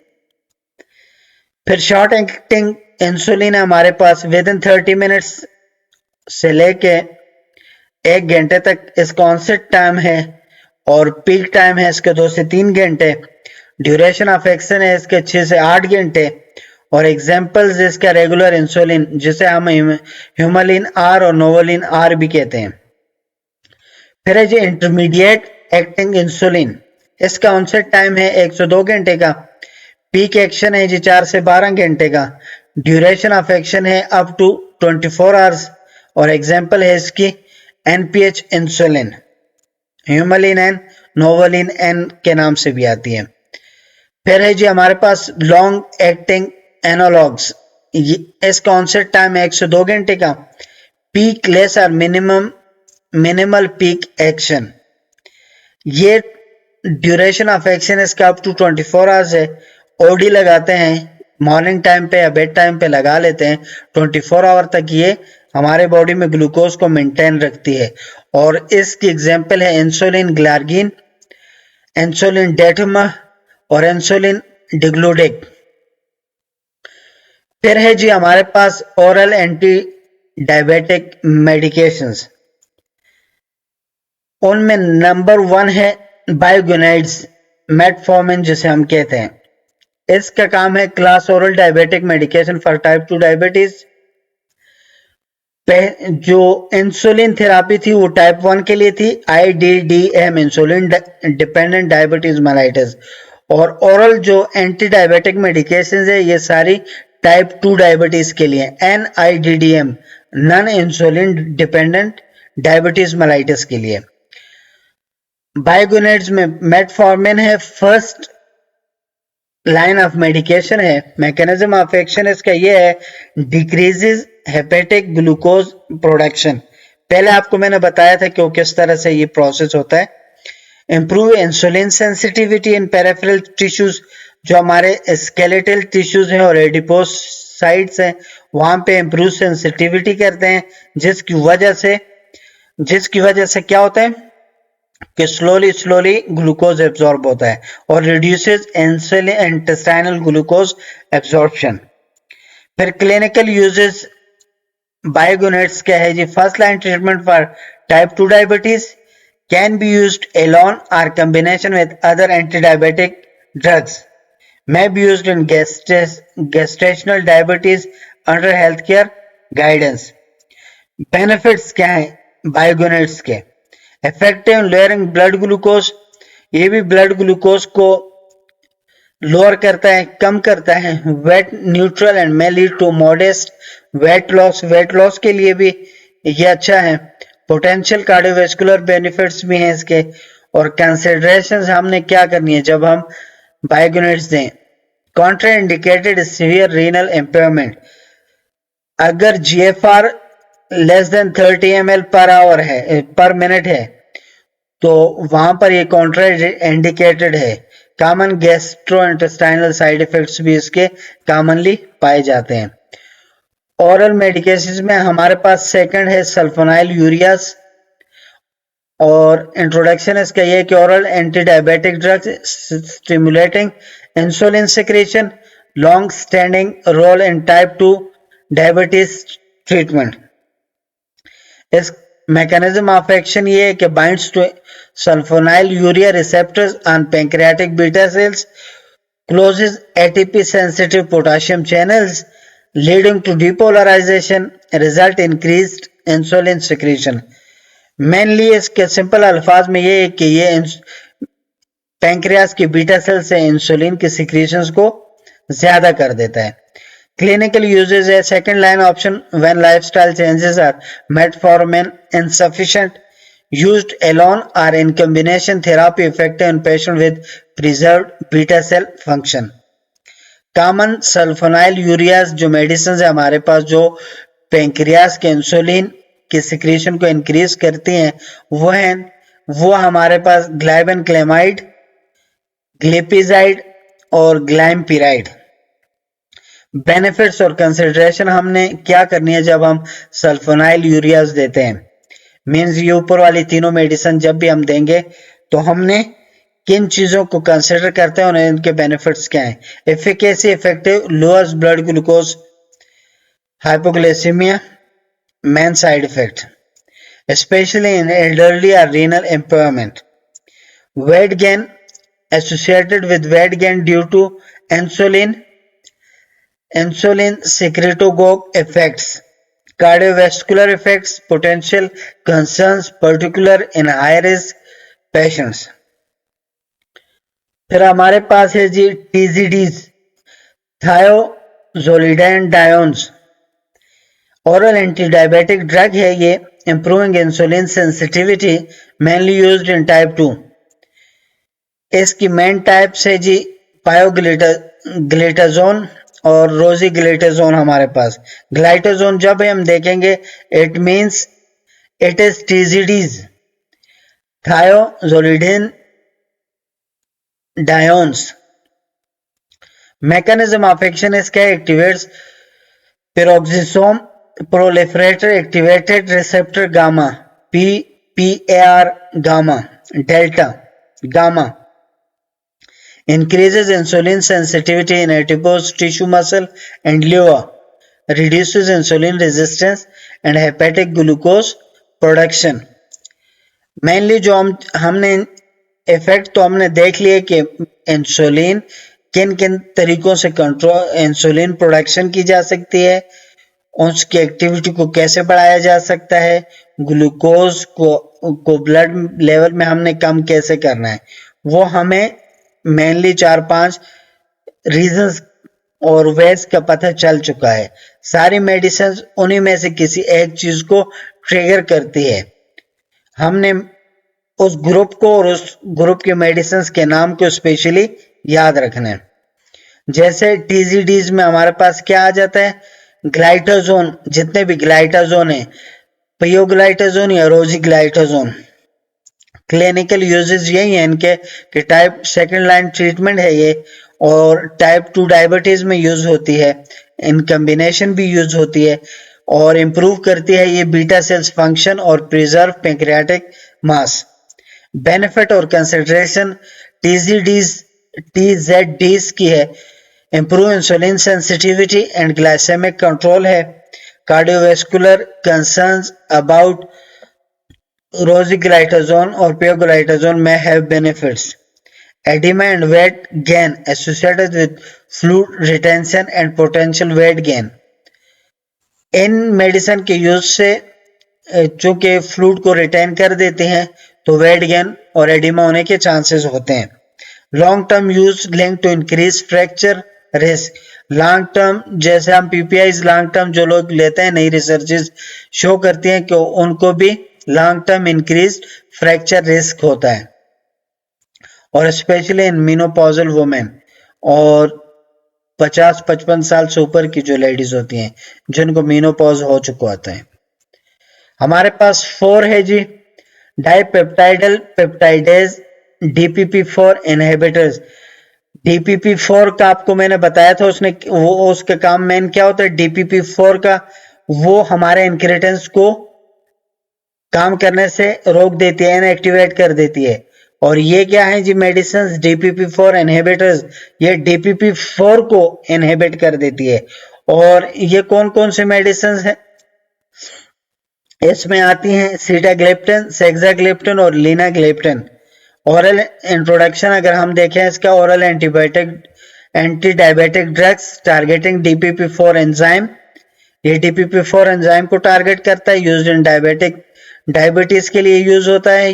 फिर शॉर्ट एक्टिंग इंसुलिन है हमारे पास। विद इन 30 मिनट्स से लेके 1 घंटे तक इसका ऑनसेट टाइम है, और पीक टाइम है इसके 2 से 3 घंटे। ड्यूरेशन ऑफ एक्शन है इसके 6 से 8 घंटे। और एग्जांपल्स इसका रेगुलर इंसुलिन, जिसे हम ह्यूमलिन आर और नोवलिन आर भी कहते हैं। फिर है जी इंटरमीडिएट एक्टिंग इंसुलिन। इसका ऑनसेट टाइम है 1 से 2 घंटे का। पीक एक्शन है जी 4 से 12 घंटे का। ड्यूरेशन ऑफ एक्शन है अप टू 24 आवर्स, और एग्जांपल है इसकी NPH insulin, Humulin N, Novolin N के नाम से भी आती है। फिर है जी हमारे पास लॉन्ग एक्टिंग एनालॉग्स। इसका ऑनसेट टाइम है 1 से 2 घंटे का। पीक लेस और मिनिमल पीक एक्शन। ये ड्यूरेशन ऑफ एक्शन इसका अप टू 24 आवर्स है। ओडी लगाते हैं मॉर्निंग टाइम पे या बेड टाइम पे लगा लेते हैं। 24 आवर तक ये हमारे बॉडी में ग्लूकोज को मेंटेन रखती है। और इसकी एग्जांपल है इंसुलिन ग्लार्गिन, इंसुलिन डेटमा और इंसुलिन डिग्लूडेक। फिर है जी हमारे पास ओरल एंटी डायबिटिक मेडिकेशंस। उनमें नंबर 1 है बायोगुनाइड्स, मेटफॉर्मिन जिसे हम कहते हैं। इसका काम है class oral diabetic medication for type 2 diabetes. जो इंसुलिन थेरापी थी वो टाइप 1 के लिए थी, IDDM insulin dependent diabetes mellitus, और ओरल जो एंटी डायबिटिक मेडिकेशन है ये सारी टाइप 2 डायबिटीज के लिए, NIDDM non insulin dependent diabetes mellitus के लिए। बायोगुनेट्स में मेटफॉर्मिन है, फर्स्ट लाइन ऑफ मेडिकेशन है। मैकेनिज्म ऑफ एक्शन इसका ये है, डिक्रीजेस हेपेटिक ग्लूकोज प्रोडक्शन। पहले आपको मैंने बताया था कि वो किस तरह से ये प्रोसेस होता है। इम्प्रूव इंसुलिन सेंसिटिविटी इन पेरिफेरल टिश्यूज, जो हमारे स्केलेटल टिश्यूज हैं और एडिपोसाइट्स हैं वहां पे इम्प्रूव सेंसिटिविटी करते हैं, जिसकी वजह से क्या होता है कि स्लोली ग्लूकोज एब्जॉर्ब होता है और रिड्यूसेस इंटेस्टाइनल ग्लूकोज एब्जॉर्प्शन। फिर क्लिनिकल यूजेस बायोगुनेट्स क्या है जी? First line treatment for type 2 diabetes can be used alone or combination with other anti-diabetic drugs, may be used in gestational diabetes under healthcare guidance। Benefits क्या हैं बायोगुनेट्स के? Effective lowering blood glucose, ये भी blood glucose को lower करता है, कम करता है। Weight neutral and may lead to modest weight loss के लिए भी ये अच्छा है। पोटेंशियल कार्डियोवैस्कुलर बेनिफिट्स भी हैं इसके। और कंसिडरेशंस हमने क्या करनी है जब हम बायोगुनेट्स दें? Contra indicated severe renal impairment, अगर GFR less than 30 ml per hour है, पर मिनट है, तो वहां पर ये कॉन्ट्रा इंडिकेटेड है। कॉमन गैस्ट्रोइंटेस्टाइनल साइड इफेक्ट्स भी इसके कॉमनली पाए जाते हैं। ओरल मेडिकेशन में हमारे पास सेकंड है सल्फोनाइल यूरियास, और इंट्रोडक्शन इसका ये कि oral anti diabetic drugs stimulating insulin secretion, long standing role in type 2 diabetes treatment. इस मैकेनिज्म ऑफ एक्शन ये है कि binds to sulfonylurea receptors on pancreatic beta cells, closes ATP sensitive potassium channels leading to depolarization, result increased insulin secretion। Mainly इसके सिंपल अल्फाज में ये है कि ये पैंक्रियास की बीटा सेल से इंसुलिन की सिक्रीशंस को ज्यादा कर देता है। क्लिनिकल यूजेज है second line option when lifestyle changes are metformin insufficient, used alone or in combination therapy effective in patient with preserved beta cell function। Common sulfonylureas जो medicine है हमारे पास जो पेंक्रियास के इंसुलिन की secretion को increase करती हैं वो हमारे पास ग्लाइबन क्लेमाइड, ग्लिपिजाइड और ग्लाइमपिराइड। बेनिफिट्स और कंसिडरेशन हमने क्या करनी है जब हम सल्फोनाइल यूरियास देते हैं? मीन्स ये ऊपर वाली तीनों मेडिसिन जब भी हम देंगे तो हमने किन चीजों को कंसिडर करते हैं और इनके बेनिफिट्स क्या हैं? Efficacy effective, lowers blood glucose, hypoglycemia, main side effect especially in elderly और renal impairment. Weight gain associated with weight gain due to insulin secretagogue effects, cardiovascular effects, potential concerns particular in high risk patients। फिर हमारे पास है जी TZDs, thiazolidinediones, oral anti-diabetic drug है ये, improving insulin sensitivity, mainly used in type 2। इसकी main types है जी pioglitazone और रोजीग्लिटाजोन। हमारे पास ग्लाइटाजोन जब हम देखेंगे it means it is TZDs, thiazolidinediones. Mechanism of action इसका activates peroxisome proliferator activated receptor gamma, PPAR gamma delta gamma, increases insulin sensitivity in adipose tissue muscle and liver, reduces insulin resistance and hepatic glucose production। Mainly जो हमने effect तो हमने देख लिए कि insulin किन किन तरीकों से कंट्रोल इंसुलिन प्रोडक्शन की जा सकती है, उसकी एक्टिविटी को कैसे बढ़ाया जा सकता है, ग्लूकोज को ब्लड लेवल में हमने कम कैसे करना है, वो हमें मेनली 4-5 रीजंस और वेज का पता चल चुका है। सारी मेडिसिन उन्हीं में से किसी एक चीज को ट्रिगर करती है। हमने उस ग्रुप को और उस ग्रुप के मेडिसिन के नाम को स्पेशली याद रखना है। जैसे टीजीडीज में हमारे पास क्या आ जाता है, ग्लाइटाजोन, जितने भी ग्लाइटाजोन है, पियोग्लाइटाजोन या रोजीग्लाइटाजोन, क्लिनिकल यूजेस यही है इनके कि टाइप सेकंड लाइन ट्रीटमेंट है ये, और टाइप 2 डायबिटीज में यूज होती है, इन कॉम्बिनेशन भी यूज होती है और इम्प्रूव करती है ये बीटा सेल्स फंक्शन और प्रिजर्व पैंक्रियाटिक मास। बेनिफिट और कंसिडरेशन टीजेडीज की है, improve insulin sensitivity and glycaemic control है, कार्डियोवैस्कुलर कंसर्न्स अबाउट रोजीग्लाइटाजोन और pioglitazone may have benefits. Edema and weight gain associated with fluid retention and potential weight gain. In medicine के use से चूंकि fluid को retain कर देते हैं तो वेट गेन और एडिमा होने के चांसेस होते हैं। Long term use link to increase fracture risk. Long term जैसे हम पीपीआई लॉन्ग टर्म जो लोग लेते हैं, नई रिसर्चेस शो करती हैं कि उनको भी long term increase fracture risk होता है, और स्पेशली इन मेनोपॉजल वुमेन और 50-55 साल से ऊपर की जो लेडीज होती हैं जिनको मेनोपॉज हो चुका होता है। हमारे पास 4 है जी, डाइपेप्टाइडल पेप्टाइडेज DPP4 इनहिबिटर्स। DPP4 का आपको मैंने बताया था, उसका काम मेन क्या होता है DPP4 का, वो हमारे इनक्रेटेंस को काम करने से रोक देती है, इनएक्टिवेट कर देती है। और ये क्या है जी मेडिसिन DPP4 इनहिबिटर्स, ये DPP4 को इनहिबिट कर देती है। और ये कौन कौन से मेडिसिन है, इसमें आती हैं सीटाग्लिप्टिन, सेक्साग्लिप्टिन और लीनाग्लिप्टिन। ओरल इंट्रोडक्शन अगर हम देखें इसका, oral anti diabetic drugs targeting DPP4 enzyme, ये DPP4 एंजाइम को टारगेट करता है, यूज्ड इन डायबिटीज के लिए यूज होता है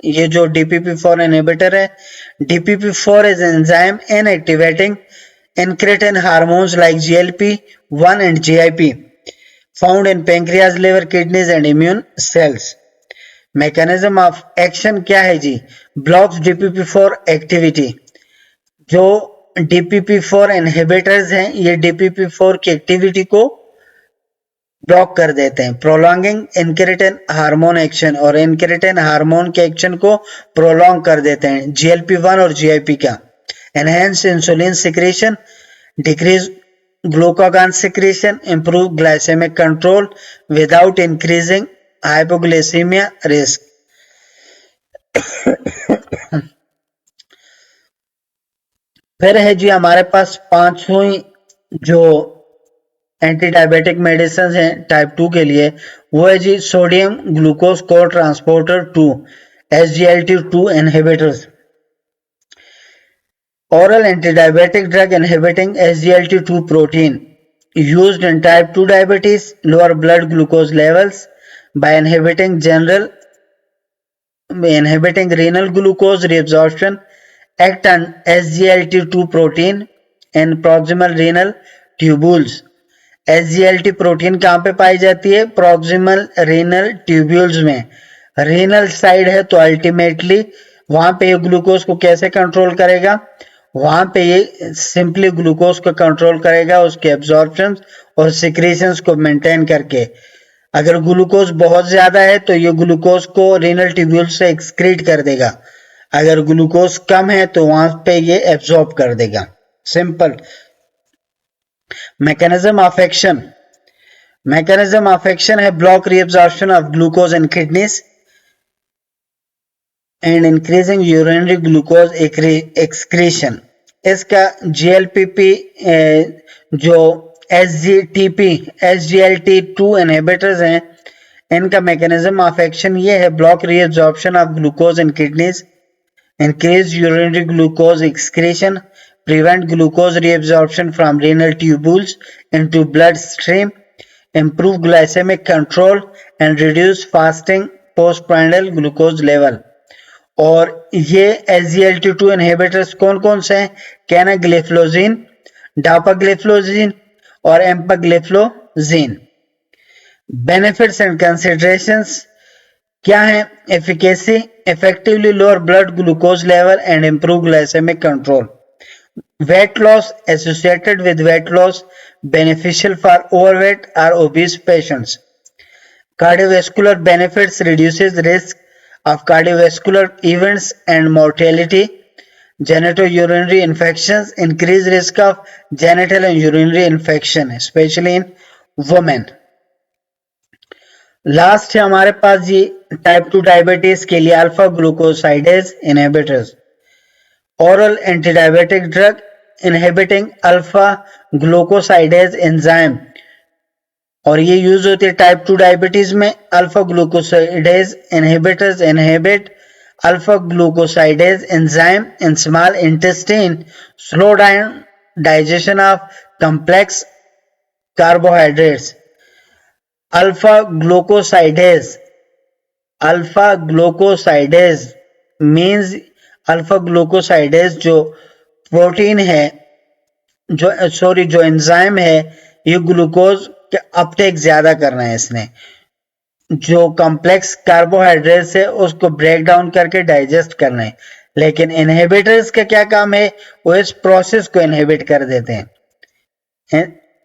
ये जो DPP4 इनहिबिटर है। DPP4 is enzyme in activating incretin hormones like GLP-1 and GIP found in pancreas, liver, kidneys and immune cells. Mechanism of action क्या है जी, ब्लॉक्स DPP4 एक्टिविटी। जो DPP4 इनहिबिटर्स हैं ये DPP4 की एक्टिविटी को block कर देते हैं, प्रोलॉन्गिंग इनक्रेटिन हार्मोन एक्शन, और इनक्रेटिन हार्मोन के एक्शन को प्रोलॉन्ग कर देते हैं GLP-1 और GIP का। Enhance insulin secretion, decrease glucagon secretion, improve glycaemic control without increasing hypoglycaemia risk. फिर है जी हमारे पास 5वीं जो एंटी डायबिटिक मेडिसिन है टाइप 2 के लिए, वो है जी sodium glucose cotransporter 2 SGLT2 inhibitors. oral antidiabetic drug inhibiting SGLT2 protein used in type 2 diabetes, lower blood glucose levels by inhibiting renal glucose reabsorption, act on SGLT2 protein in proximal renal tubules. SGLT protein कहाँ पे पाई जाती है, proximal renal tubules में। Renal side है तो ultimately वहां पे ये ग्लूकोज को कैसे कंट्रोल करेगा, वहां पे ये सिंपली ग्लूकोज को कंट्रोल करेगा उसके एब्जॉर्प्शन और सिक्रीशंस को मेंटेन करके। अगर ग्लूकोज बहुत ज्यादा है तो ये ग्लूकोज को रीनल ट्यूब्यूल से एक्सक्रीट कर देगा, अगर ग्लूकोज कम है तो वहां पे ये एब्जॉर्ब कर देगा, सिंपल। mechanism of action है block reabsorption of glucose in kidneys and increasing urinary glucose excretion. इसका GLPP जो SGLT2 inhibitors हैं, इनका mechanism of action ये है block reabsorption of glucose in kidneys, increase urinary glucose excretion, prevent glucose reabsorption from renal tubules into bloodstream, improve glycemic control and reduce fasting postprandial glucose level. और ये SGLT2 inhibitors कौन कौन से हैं? कैनाग्लिफ्लोजीन, डापाग्लिफ्लोजीन और एम्पाग्लिफ्लोजीन। Benefits and considerations क्या है? Efficacy, effectively lower blood glucose level and improve glycaemic control. Weight loss associated with weight loss, beneficial for overweight or obese patients. Cardiovascular benefits reduces risk of cardiovascular events and mortality. Genitourinary infections increase risk of genital and urinary infection, especially in women. Last है हमारे पास ये type 2 diabetes के लिए alpha glucosidase inhibitors. Oral antidiabetic drug inhibiting alpha glucosidase enzyme, और ये use होती है type 2 diabetes में। Alpha glucosidase inhibitors inhibit alpha glucosidase enzyme in small intestine, slow down digestion of complex carbohydrates. Alpha glucosidase means alpha glucosidase जो protein है, जो enzyme है, ये ग्लूकोज के अपटेक ज्यादा करना है इसने। जो कॉम्प्लेक्स कार्बोहाइड्रेट्स है उसको ब्रेक डाउन करके डाइजेस्ट करना है। लेकिन इनहिबिटर्स का क्या काम है? वो इस प्रोसेस को इनहिबिट कर देते हैं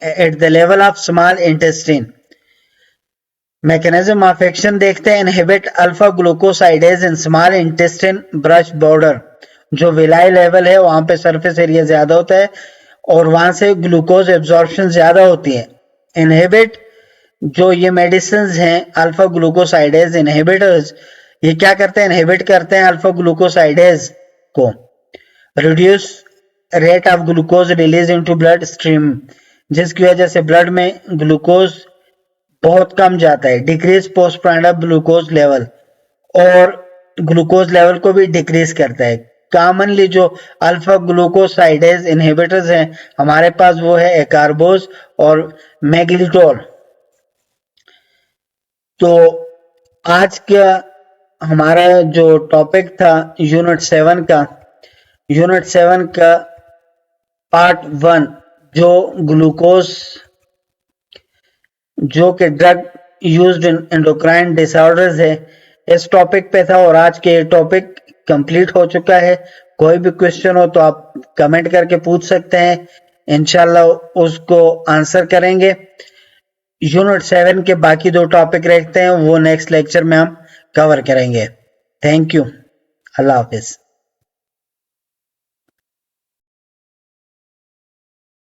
at the level of small intestine. Mechanism of action देखते हैं। इनहिबिट अल्फा ग्लूकोसाइडेज इन स्मॉल इंटेस्टाइन ब्रश बॉर्डर, जो विलाई लेवल है वहां पे सरफेस एरिया ज्यादा होता है और वहां से ग्लूकोज एब्जॉर्प्शन ज्यादा होती है। इनहिबिट जो ये मेडिसिन हैं अल्फा ग्लूकोसाइडेज इनहिबिटर्स, ये क्या करते हैं? इनहिबिट करते हैं अल्फा ग्लूकोसाइडेज को। Reduce rate of glucose release into blood stream, जिसकी वजह से ब्लड में ग्लूकोज बहुत कम जाता है। डिक्रीज पोस्टप्रांडल ग्लूकोज लेवल, और ग्लूकोज लेवल को भी डिक्रीज करता है। कॉमनली जो अल्फा ग्लूकोसाइडेज इनहिबिटर्स हैं हमारे पास वो है एकार्बोज और मैग्लिटोल। तो आज का हमारा जो टॉपिक था यूनिट 7 का पार्ट 1, जो ग्लूकोज जो कि drug used in endocrine disorders है, इस टॉपिक पे था और आज के टॉपिक कंप्लीट हो चुका है। कोई भी क्वेश्चन हो तो आप कमेंट करके पूछ सकते हैं, इंशाल्लाह उसको आंसर करेंगे। यूनिट 7 के बाकी 2 टॉपिक रखते हैं, वो नेक्स्ट लेक्चर में हम कवर करेंगे। Thank you, Allah Hafiz.